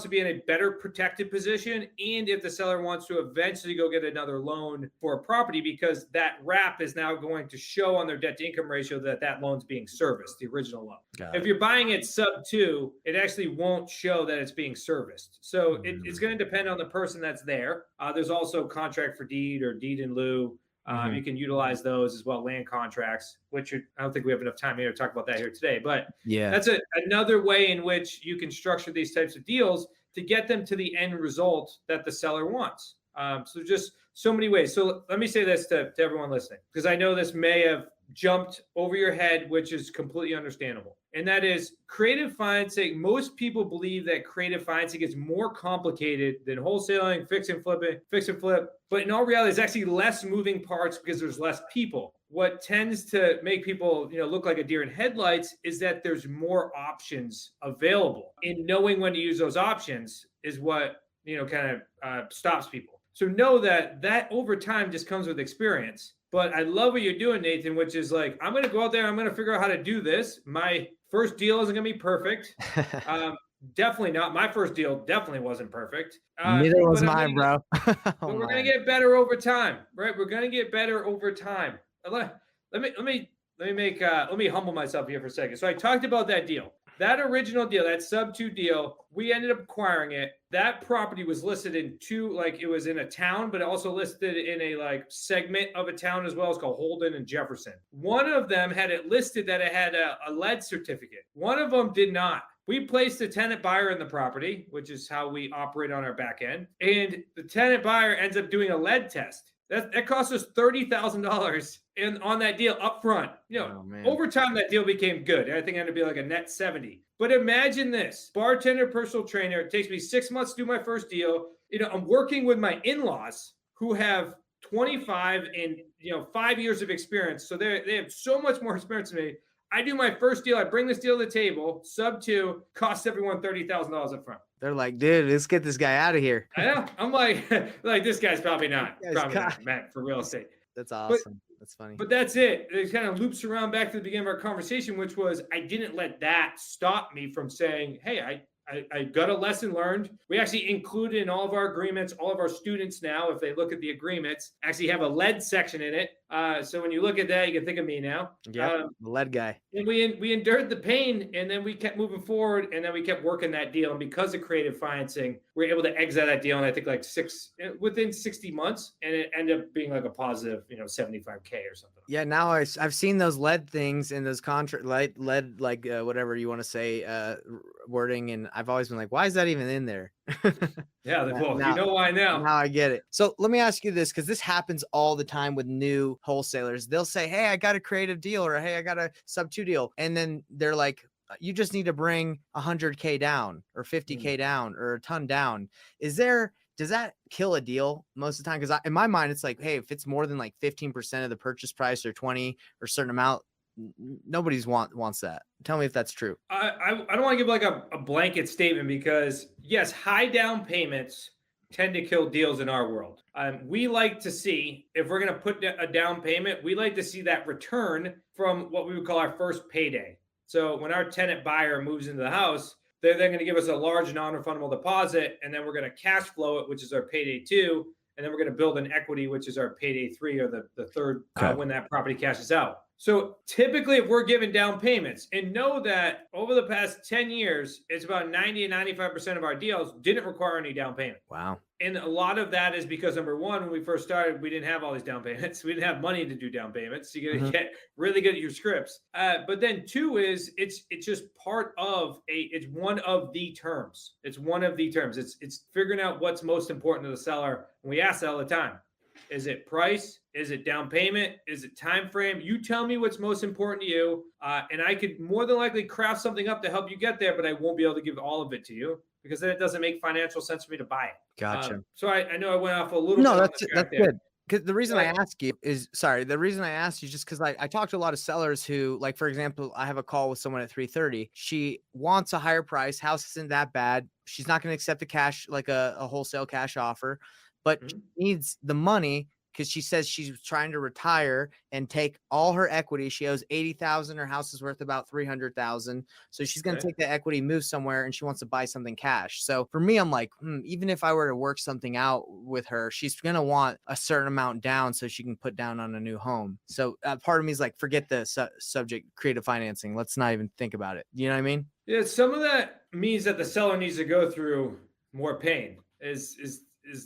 be in a better protected position, and if the seller wants to eventually go get another loan for a property, because that wrap is now going to show on their debt to income ratio that loan's being serviced, the original loan. If you're buying it sub 2, it actually won't show that it's being serviced. So it's going to depend on the person that's there. There's also contract for deed or deed in lieu. You can utilize those as well, land contracts, which I don't think we have enough time here to talk about that here today. But that's another way in which you can structure these types of deals to get them to the end result that the seller wants. So just so many ways. So let me say this to everyone listening, because I know this may have jumped over your head, which is completely understandable. And that is creative financing. Most people believe that creative financing is more complicated than wholesaling, fix and flip. But in all reality, there's actually less moving parts because there's less people. What tends to make people, look like a deer in headlights is that there's more options available. And knowing when to use those options is what, kind of stops people. So know that over time just comes with experience. But I love what you're doing, Nathan, which is like, I'm going to go out there. I'm going to figure out how to do this. My first deal isn't going to be perfect. Definitely not. My first deal definitely wasn't perfect. Neither was mine, bro. But we're going to get better over time, right? We're going to get better over time. Let me humble myself here for a second. So I talked about that deal. That original deal, that sub 2 deal, we ended up acquiring it. That property was listed in it was in a town, but also listed in a segment of a town as well. It's called Holden and Jefferson. One of them had it listed that it had a lead certificate. One of them did not. We placed a tenant buyer in the property, which is how we operate on our back end. And the tenant buyer ends up doing a lead test. That cost us $30,000 on that deal up front. Over time, that deal became good. I think it ended up being like a net 70. But imagine this: bartender, personal trainer. It takes me 6 months to do my first deal. I'm working with my in-laws who have 25 and 5 years of experience. So they have so much more experience than me. I do my first deal. I bring this deal to the table. Sub 2 costs everyone $30,000 up front. They're like, dude, let's get this guy out of here. I know. I'm like this guy's probably not meant for real estate. That's awesome. That's funny. But that's it. It kind of loops around back to the beginning of our conversation, which was I didn't let that stop me from saying, hey, I got a lesson learned. We actually included in all of our agreements, all of our students now, if they look at the agreements, actually have a lead section in it. So when you look at that, you can think of me now. Yeah, the lead guy. And we endured the pain, and then we kept moving forward, and then we kept working that deal. And because of creative financing, we were able to exit that deal, and I think within 60 months, and it ended up being like a positive, $75K or something. Yeah, now I've seen those lead things in those contract lead whatever you want to say wording, and I've always been like, why is that even in there? Yeah, well, you know why now. Now I get it. So let me ask you this, because this happens all the time with new wholesalers. They'll say, hey, I got a creative deal, or hey, I got a sub 2 deal. And then they're like, you just need to bring 100K down or 50K down or a ton down. Does that kill a deal most of the time? Because in my mind, it's like, hey, if it's more than like 15% of the purchase price or 20 or a certain amount, nobody's wants that. Tell me if that's true. I don't want to give like a blanket statement, because yes, high down payments tend to kill deals in our world. We like to see, if we're going to put a down payment, we like to see that return from what we would call our first payday. So when our tenant buyer moves into the house, they're then going to give us a large non-refundable deposit, and then we're going to cash flow it, which is our payday 2, and then we're going to build an equity, which is our payday 3, or the third when that property cashes out. So typically, if we're giving down payments, and know that over the past 10 years, it's about 90 and 95% of our deals didn't require any down payment. Wow. And a lot of that is because, number one, when we first started, we didn't have all these down payments. We didn't have money to do down payments. So you got to get really good at your scripts. But then 2 is it's just part of it's one of the terms. It's one of the terms. It's figuring out what's most important to the seller. And we ask that all the time. Is it price? Is it down payment? Is it time frame? You tell me what's most important to you, and I could more than likely craft something up to help you get there, but I won't be able to give all of it to you, because then it doesn't make financial sense for me to buy it. Gotcha. So I know I went off a little. No, that's good. Because the reason I ask you is, the reason I asked you is just because I talk to a lot of sellers who, like, for example, I have a call with someone at 3:30. She wants a higher price. House isn't that bad. She's not going to accept a cash, like a wholesale cash offer, but she needs the money because she says she's trying to retire and take all her equity. She owes $80,000. Her house is worth about $300,000. So she's going to take the equity, move somewhere, and she wants to buy something cash. So for me, I'm like, even if I were to work something out with her, she's going to want a certain amount down so she can put down on a new home. So part of me is like, forget the subject, creative financing. Let's not even think about it. You know what I mean? Yeah. Some of that means that the seller needs to go through more pain is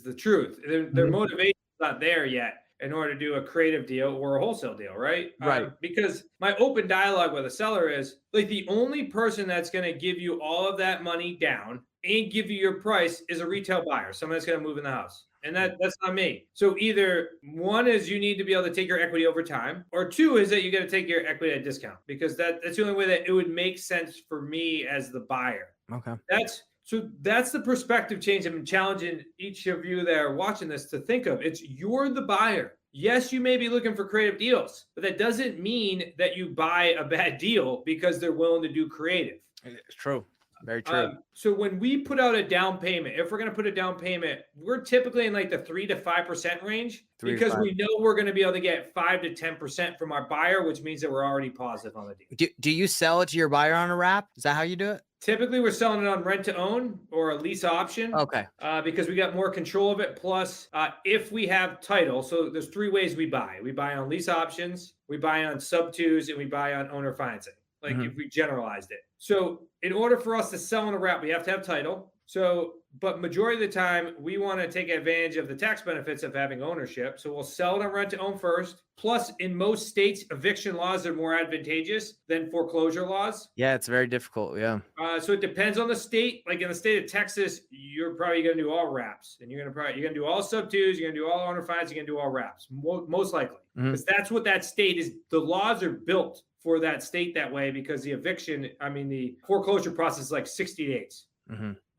the truth. Their motivation not there yet in order to do a creative deal or a wholesale deal, right? Right. Because my open dialogue with a seller is like, the only person that's going to give you all of that money down and give you your price is a retail buyer, someone that's going to move in the house. And that's not me. So either one is you need to be able to take your equity over time, or two is that you got to take your equity at a discount, because that's the only way that it would make sense for me as the buyer. Okay. That's the perspective change I'm challenging each of you that are watching this to think of. It's you're the buyer. Yes, you may be looking for creative deals, but that doesn't mean that you buy a bad deal because they're willing to do creative. It's true. Very true. So when we put out a down payment, if we're going to put a down payment, we're typically in like the 3 to 5% range, because we know we're going to be able to get 5 to 10% from our buyer, which means that we're already positive on the deal. Do you sell it to your buyer on a wrap? Is that how you do it? Typically, we're selling it on rent to own or a lease option. Okay. Because we got more control of it. Plus, if we have title, so there's 3 ways we buy. We buy on lease options, we buy on sub-twos, and we buy on owner financing. Like if we generalized it. So in order for us to sell on a wrap, we have to have title. So, but majority of the time, we want to take advantage of the tax benefits of having ownership. So we'll sell it on rent to own first. Plus, in most states, eviction laws are more advantageous than foreclosure laws. Yeah, it's very difficult. Yeah. So it depends on the state. Like in the state of Texas, you're probably going to do all wraps, and you're going to do all sub-twos, you're going to do all owner finance, you're going to do all wraps, most likely, because that's what that state is. The laws are built for that state that way, because the foreclosure process is like 60 days.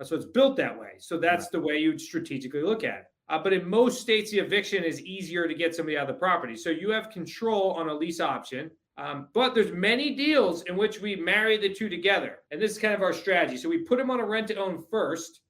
So it's built that way. So that's the way you'd strategically look at it. But in most states, the eviction is easier to get somebody out of the property. So you have control on a lease option. But there's many deals in which we marry the two together. And this is kind of our strategy. So we put them on a rent to own first,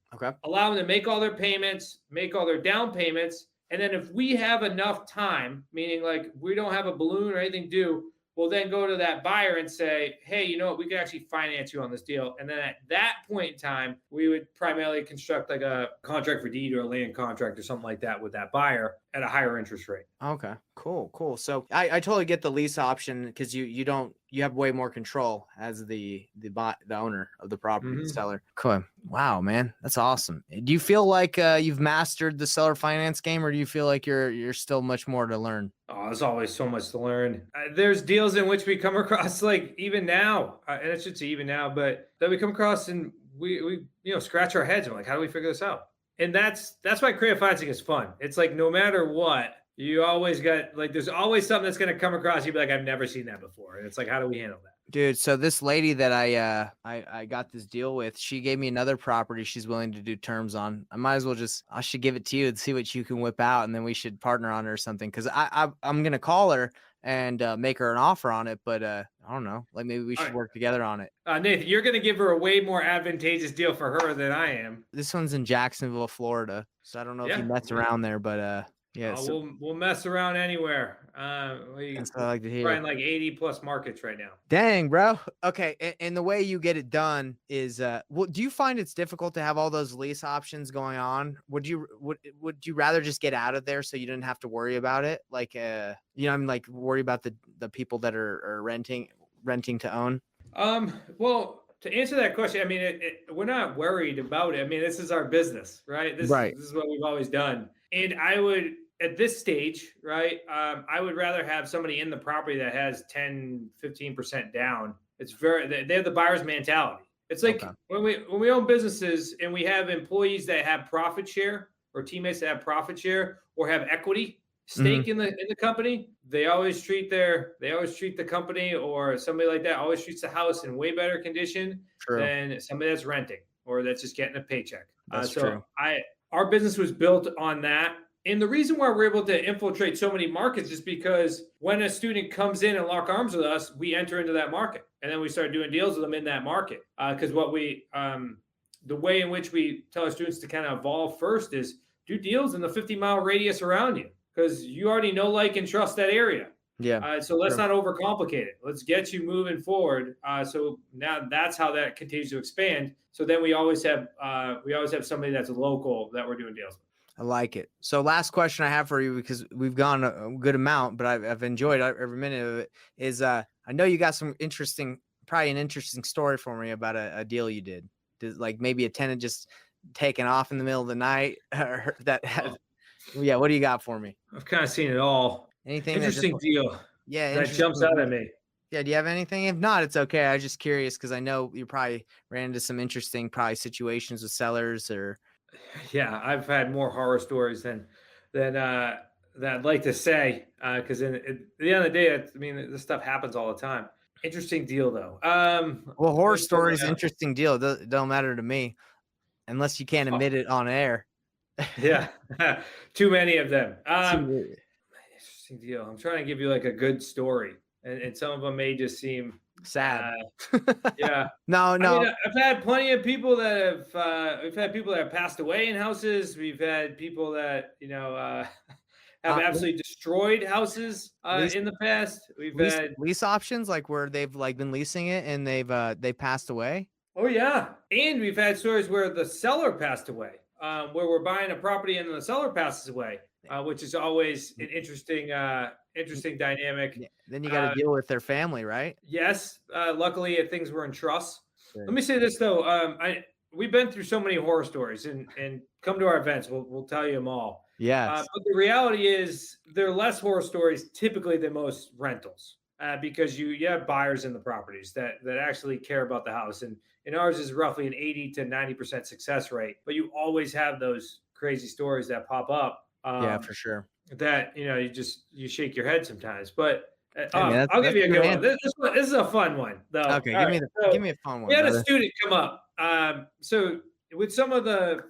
allow them to make all their payments, make all their down payments. And then if we have enough time, meaning like we don't have a balloon or anything due, we'll then go to that buyer and say, hey, you know what, we can actually finance you on this deal. And then at that point in time, we would primarily construct like a contract for deed or a land contract or something like that with that buyer at a higher interest rate. Okay, cool. So I totally get the lease option, because you have way more control as the owner of the property, the seller. Cool. Wow, man, that's awesome. Do you feel like you've mastered the seller finance game, or do you feel like you're still much more to learn? Oh, there's always so much to learn. There's deals in which we come across, like even now, and I should say even now, but that we come across and we scratch our heads and we're like, how do we figure this out? And that's why creative financing is fun. It's like no matter what, you always got like there's always something that's going to come across. You'd be like, I've never seen that before, and it's like, how do we handle that? Dude, so this lady that I got this deal with, she gave me another property she's willing to do terms on. I should give it to you and see what you can whip out, and then we should partner on it or something, because I'm gonna call her and make her an offer on it, but I don't know, like maybe we should work together on it. Nathan, you're gonna give her a way more advantageous deal for her than I am. This one's in Jacksonville, Florida, so I don't know if you mess around there, but yeah, we'll mess around anywhere. That's what I like to hear. We're in like 80 plus markets right now. Dang, bro. Okay, and the way you get it done is, do you find it's difficult to have all those lease options going on? Would you rather just get out of there so you didn't have to worry about it? Like, like worry about the people that are renting to own. Well, to answer that question, I mean, we're not worried about it. I mean, this is our business, right? This is what we've always done. And I would, at this stage, right, I would rather have somebody in the property that has 10, 15% down. They have the buyer's mentality. It's like when we own businesses and we have employees that have profit share, or teammates that have profit share or have equity stake in the company, they always treat the company or somebody like that always treats the house in way better condition than somebody that's renting or that's just getting a paycheck. That's true. Our business was built on that. And the reason why we're able to infiltrate so many markets is because when a student comes in and lock arms with us, we enter into that market. And then we start doing deals with them in that market. Because the way in which we tell our students to kind of evolve first is do deals in the 50-mile radius around you, because you already know, like, and trust that area. Yeah. So let's not overcomplicate it. Let's get you moving forward. So now that's how that continues to expand. So then we always have somebody that's local that we're doing deals with. I like it. So last question I have for you, because we've gone a good amount, but I've enjoyed every minute of it, is I know you got an interesting story for me about a deal you did. Like maybe a tenant just taking off in the middle of the night or that. Yeah. What do you got for me? I've kind of seen it all. Anything interesting deal? Yeah. That jumps out at me. Yeah. Do you have anything? If not, it's okay. I was just curious because I know you probably ran into some interesting situations with sellers or. Yeah, I've had more horror stories than I'd like to say, because at the end of the day, I mean, this stuff happens all the time. Interesting deal, though. Well, Let horror me pull stories, that up. interesting deal. Don't matter to me unless you can't Oh, admit it on air. yeah, too many of them. Too- Interesting deal. I'm trying to give you like a good story, and some of them may just seem, Sad. yeah. No, I mean, no. I've had plenty of people that we've had people that have passed away in houses. We've had people that, have Le- absolutely destroyed houses lease in the past. We've lease had, lease options, like where they've like been leasing it and they passed away. oh yeah, and we've had stories where the seller passed away, where we're buying a property and the seller passes away, which is always an interesting dynamic. Yeah. Then you got to Uh, deal with their family, right? Yes, luckily things were in trust. Let Good. me say this though, we've been through so many horror stories, and come to our events, we'll tell you them all. Yes. But the reality is, there are less horror stories typically than most rentals, because you have buyers in the properties that actually care about the house, and ours is roughly an 80 to 90% success rate. But you always have those crazy stories that pop up. Yeah, for sure. That you shake your head sometimes. But Hey, man, I'll give that's you a good good one. answer. This is a fun one, though. Okay, All right, give so me a fun we one, had a brother. student come up. So with some of the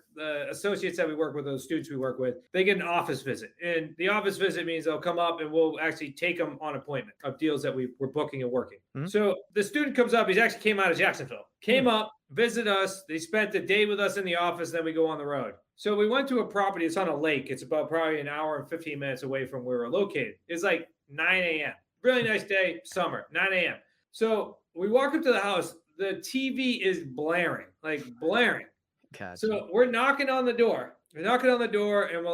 associates that we work with, those students we work with, they get an office visit, and the office visit means they'll come up and we'll actually take them on appointment of deals that we're booking and working. Mhm. So the student comes up. He's actually came out of Jacksonville. Came up, visit us. They spent the day with us in the office. Then we go on the road. So we went to a property. It's on a lake. It's about probably an hour and 15 minutes away from where we're located. It's like 9 a.m. Really nice day, summer, 9 a.m. So we walk up to the house. The TV is blaring, like blaring. Gotcha. So we're knocking on the door. We're knocking on the door, and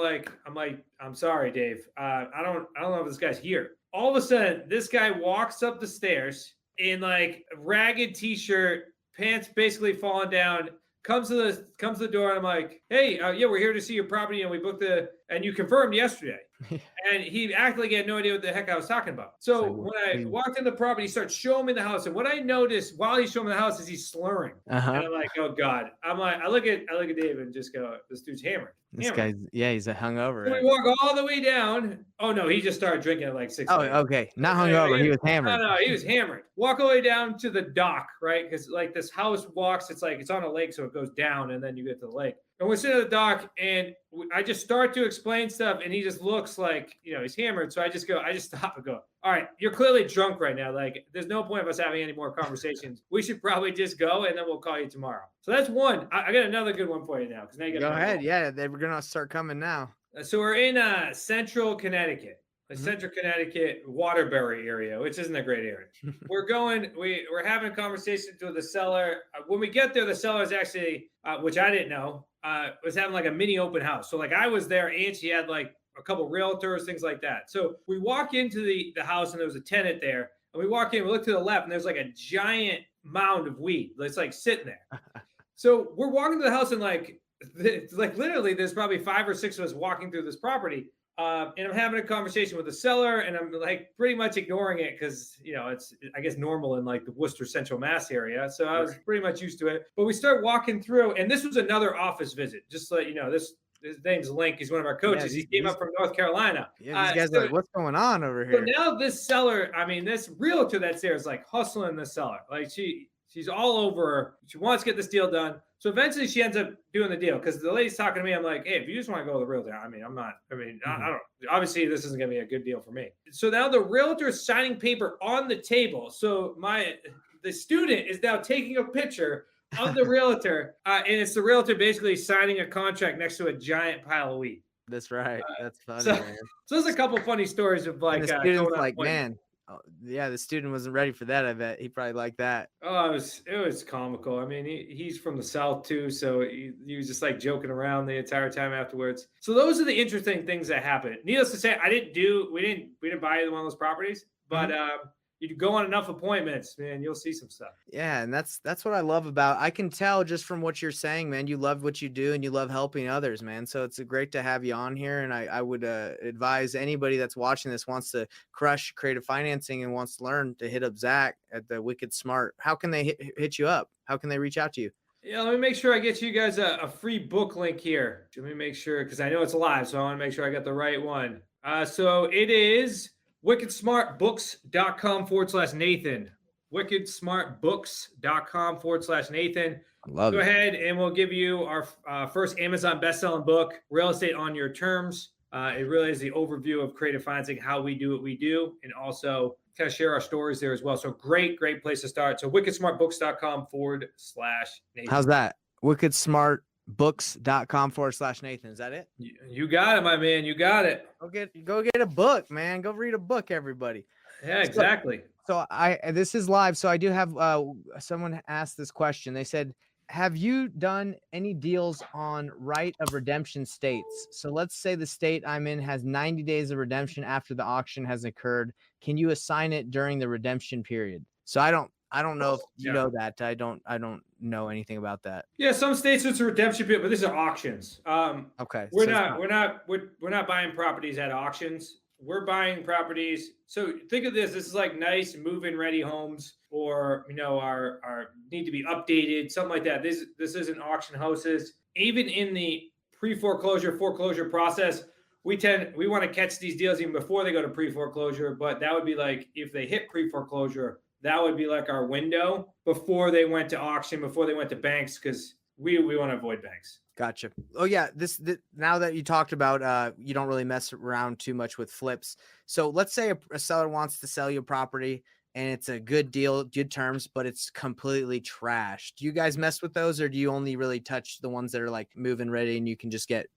I'm sorry, Dave. I don't know if this guy's here. All of a sudden, this guy walks up the stairs in like a ragged t-shirt, pants basically falling down. Comes to the door, and I'm like, hey, yeah, we're here to see your property, and we booked and you confirmed yesterday. And he acted like he had no idea what the heck I was talking about. So when I walked in the property, he starts showing me the house. And what I noticed while he's showing me the house is he's slurring. And I'm like, oh God. I'm like, I look at Dave and just go, this dude's hammered. This guy's, yeah, he's a hungover. So we walk all the way down. Oh no, he just started drinking at like 6 Oh, a.m. okay. Not hungover. He was hammered. No, he was hammered. Walk all the way down to the dock, right? Because like this house walks, it's on a lake, so it goes down and then you get to the lake. And we're sitting at the dock, and I just start to explain stuff, and he just looks like, he's hammered. So I just stop and go, all right, you're clearly drunk right now. Like, there's no point of us having any more conversations. We should probably just go, and then we'll call you tomorrow. So that's one. I got another good one for you now, because now you got Go ahead. Yeah, they were gonna start coming now. So we're in Central Connecticut. Central Connecticut, Waterbury area, which isn't a great area. We're having conversations with the seller. When we get there, the seller is actually, which I didn't know, was having like a mini open house. So like I was there, and she had like a couple realtors, things like that. So we walk into the house, and there was a tenant there. And we walk in, we look to the left, and there's like a giant mound of weed that's like sitting there. So we're walking to the house, and like literally there's probably 5 or 6 of us walking through this property. And I'm having a conversation with the seller, and I'm like pretty much ignoring it because, it's, I guess, normal in like the Worcester Central Mass area. So I was pretty much used to it. But we start walking through, and this was another office visit. Just to let you know, his name's Link. He's one of our coaches. He came up from North Carolina. Yeah, these guys are like, what's going on over here? So now this seller, this realtor that's there is like hustling the seller. Like she's all over her. She wants to get this deal done. So eventually she ends up doing the deal because the lady's talking to me. I'm like, hey, if you just want to go with the realtor, I don't, obviously this isn't going to be a good deal for me. So now the realtor is signing paper on the table. So the student is now taking a picture of the realtor, and it's the realtor basically signing a contract next to a giant pile of weed. That's right. That's funny, So man. there's a couple funny stories of like, and the student's like, man, yeah, the student wasn't ready for that. I bet he probably liked that. Oh, it was comical. I mean, he's from the South too, so he was just like joking around the entire time afterwards. So those are the interesting things that happened. Needless to say, we didn't buy either one of those properties, but you go on enough appointments, man, you'll see some stuff. Yeah, and that's what I love about. I can tell just from what you're saying, man. You love what you do and you love helping others, man. So it's great to have you on here. And I would advise anybody that's watching this, wants to crush creative financing and wants to learn, to hit up Zach at the Wicked Smart. How can they hit you up? How can they reach out to you? Yeah, let me make sure I get you guys a free book link here. Let me make sure, because I know it's live, so I want to make sure I got the right one. So it is wickedsmartbooks.com/Nathan. wickedsmartbooks.com/Nathan. I love Go it. ahead and we'll give you our first Amazon best-selling book, Real Estate on Your Terms. It really is the overview of creative financing, how we do what we do, and also kind of share our stories there as well. So great place to start. So wickedsmartbooks.com/Nathan. How's that? wickedsmartbooks.com/Nathan. Is that it? You got it, my man. You got it. Go get a book, man. Go read a book, everybody. Yeah, exactly. So this is live. So I do have someone asked this question. They said, have you done any deals on right of redemption states? So let's say the state I'm in has 90 days of redemption after the auction has occurred. Can you assign it during the redemption period? So I don't know if you know that. I don't know anything about that. Yeah, some states it's a redemption period, but these are auctions. Okay. We're not buying properties at auctions. We're buying properties. So think of this. This is like nice move-in ready homes, or our need to be updated, something like that. This isn't auction houses. Even in the foreclosure process, we want to catch these deals even before they go to pre-foreclosure. But that would be like if they hit pre-foreclosure, that would be like our window before they went to auction, before they went to banks, because we want to avoid banks. Gotcha. Oh yeah. This now that you talked about, you don't really mess around too much with flips. So let's say a seller wants to sell you a property and it's a good deal, good terms, but it's completely trash. Do you guys mess with those, or do you only really touch the ones that are like move-in ready and you can just get,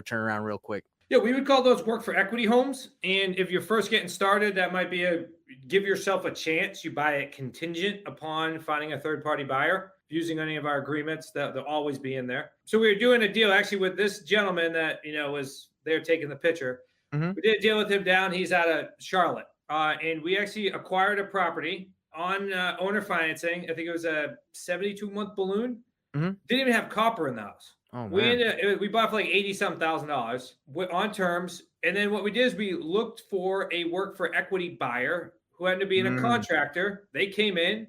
turn around real quick? Yeah, we would call those work for equity homes. And if you're first getting started, that might be give yourself a chance. You buy it contingent upon finding a third-party buyer. Using any of our agreements, that they'll always be in there. So we were doing a deal actually with this gentleman that was there taking the picture. Mm-hmm. We did a deal with him down. He's out of Charlotte, and we actually acquired a property on owner financing. I think it was a 72-month balloon. Mm-hmm. Didn't even have copper in the house. Oh, man. We bought for like $80,000 on terms, and then what we did is we looked for a work for equity buyer who happened to be in a contractor. They came in,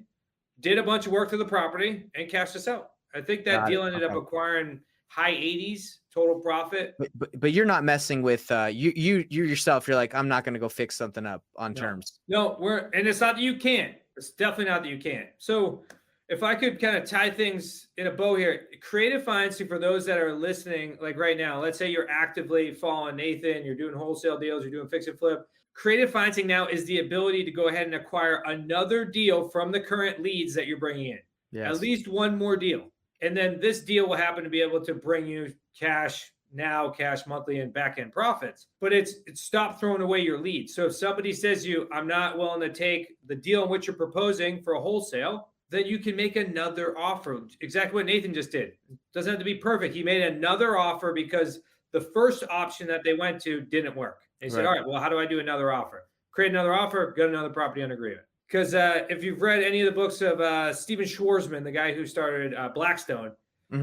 did a bunch of work to the property, and cashed us out. I think that deal ended up acquiring high 80s total profit. But you're not messing with you yourself. You're like, I'm not going to go fix something up on terms. No, and it's not that you can't. It's definitely not that you can't. So if I could kind of tie things in a bow here, creative financing for those that are listening, like right now, let's say you're actively following Nathan, you're doing wholesale deals, you're doing fix and flip. Creative financing now is the ability to go ahead and acquire another deal from the current leads that you're bringing in. Yes. At least one more deal. And then this deal will happen to be able to bring you cash monthly, and back-end profits. But it's stop throwing away your leads. So if somebody says to you, I'm not willing to take the deal in which you're proposing for a wholesale, then you can make another offer. Exactly what Nathan just did. It doesn't have to be perfect. He made another offer because the first option that they went to didn't work. He said, all right, well, how do I do another offer? Create another offer, get another property under agreement. Because if you've read any of the books of Stephen Schwarzman, the guy who started Blackstone,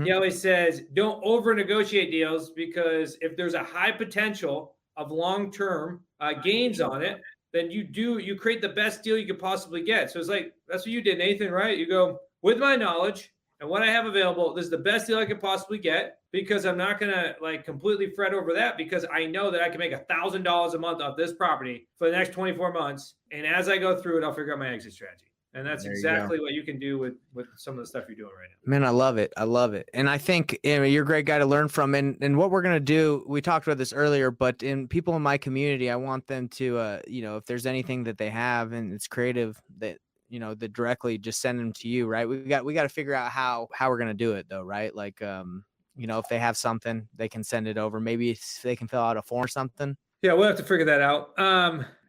he always says, don't over-negotiate deals, because if there's a high potential of long-term gains on it, then you create the best deal you could possibly get. So it's like, that's what you did, Nathan, right? You go, with my knowledge and what I have available, this is the best deal I could possibly get, because I'm not going to like completely fret over that, because I know that I can make $1,000 a month off this property for the next 24 months. And as I go through it, I'll figure out my exit strategy. And that's exactly what you can do with some of the stuff you're doing right now. Man, I love it. And I think you're a great guy to learn from. And what we're going to do, we talked about this earlier, but in people in my community, I want them to, if there's anything that they have and it's creative, that that directly just send them to you, right? We got to figure out how we're going to do it though, right? Like, if they have something, they can send it over. Maybe they can fill out a form or something. Yeah, we'll have to figure that out.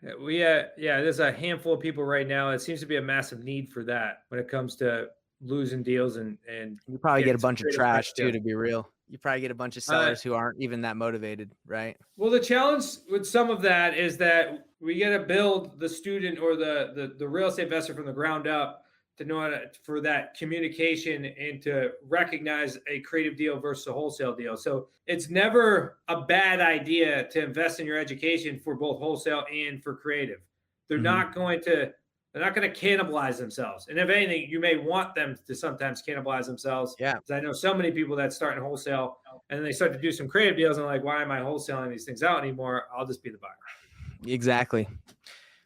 There's a handful of people right now. It seems to be a massive need for that when it comes to losing deals, and you probably get a bunch of trash too, to be real. You probably get a bunch of sellers who aren't even that motivated, right? Well, the challenge with some of that is that we got to build the student or the real estate investor from the ground up to know how to, for that communication and to recognize a creative deal versus a wholesale deal. So it's never a bad idea to invest in your education for both wholesale and for creative. They're not going to, they're not going to cannibalize themselves. And if anything, you may want them to sometimes cannibalize themselves. Yeah. Because I know so many people that start in wholesale and then they start to do some creative deals and like, why am I wholesaling these things out anymore? I'll just be the buyer. Exactly.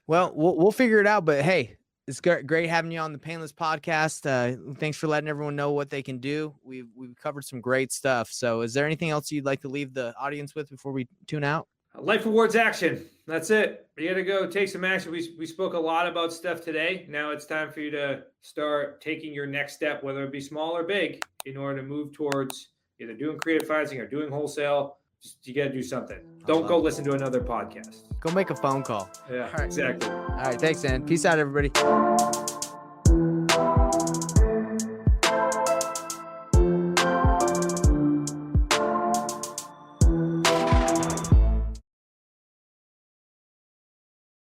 Well, we'll figure it out. But hey, it's great having you on the Payneless Podcast. Thanks for letting everyone know what they can do. We've covered some great stuff. So is there anything else you'd like to leave the audience with before we tune out? Life rewards action. That's it. You got to go take some action. We spoke a lot about stuff today. Now it's time for you to start taking your next step, whether it be small or big, in order to move towards either doing creative financing or doing wholesale. You got to do something. Don't go listen to another podcast. Go make a phone call. Yeah, exactly. All right. Thanks, Dan. Peace out, everybody.